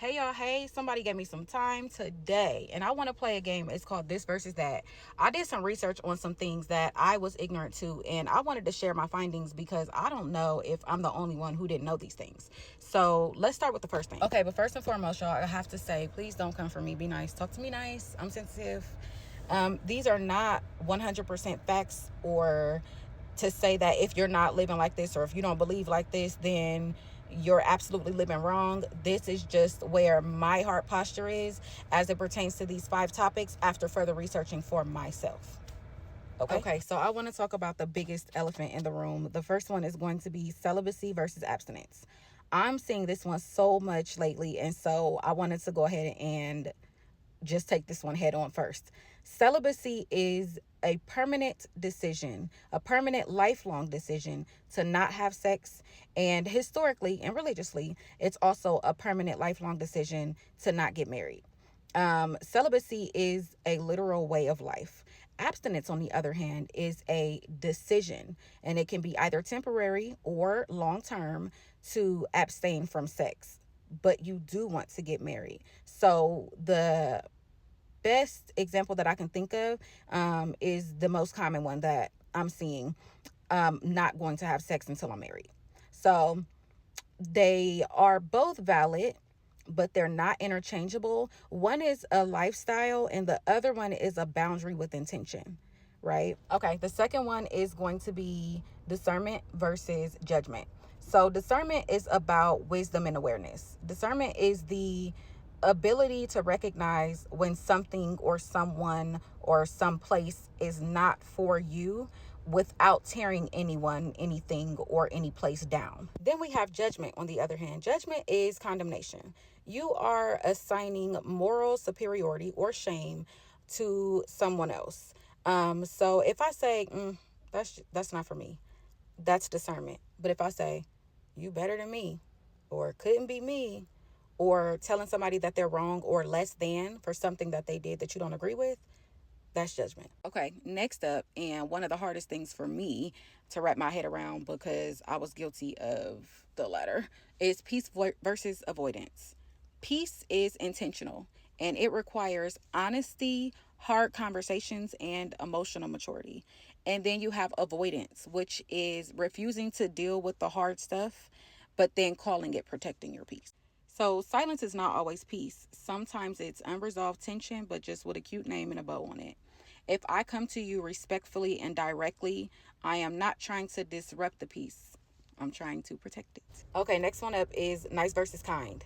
Hey y'all, hey, somebody gave me some time today and I want to play a game. It's called This Versus That. I did some research on some things that I was ignorant to, and I wanted to share my findings because I don't know if I'm the only one who didn't know these things. So let's start with the first thing. Okay, but first and foremost, y'all, I have to say, please don't come for me. Be nice. Talk to me nice. I'm sensitive. These are not 100% facts, or to say that if you're not living like this or if you don't believe like this, then you're absolutely living wrong. This is just where my heart posture is as it pertains to these 5 topics after further researching for myself. Okay, so I want to talk about the biggest elephant in the room. The first one is going to be celibacy versus abstinence. I'm seeing this one so much lately, and so I wanted to go ahead and just take this one head on first. Celibacy is a permanent decision, a permanent lifelong decision to not have sex. And historically and religiously, it's also a permanent lifelong decision to not get married. Celibacy is a literal way of life. Abstinence, on the other hand, is a decision, and it can be either temporary or long term to abstain from sex, but you do want to get married. So the best example that I can think of is the most common one that I'm seeing, not going to have sex until I'm married. So they are both valid, but they're not interchangeable. One is a lifestyle and the other one is a boundary with intention, right? Okay, the second one is going to be discernment versus judgment. So discernment is about wisdom and awareness. Discernment is the ability to recognize when something or someone or some place is not for you without tearing anyone, anything, or any place down. Then we have judgment, on the other hand. Judgment is condemnation. You are assigning moral superiority or shame to someone else. So if I say, that's not for me, that's discernment. But if I say, you better than me, or couldn't be me, or telling somebody that they're wrong or less than for something that they did that you don't agree with, that's judgment. Okay, next up, and one of the hardest things for me to wrap my head around because I was guilty of the latter, is peace versus avoidance. Peace is intentional and it requires honesty, hard conversations, and emotional maturity. And then you have avoidance, which is refusing to deal with the hard stuff, but then calling it protecting your peace. So silence is not always peace. Sometimes it's unresolved tension, but just with a cute name and a bow on it. If I come to you respectfully and directly, I am not trying to disrupt the peace. I'm trying to protect it. Okay, next one up is nice versus kind.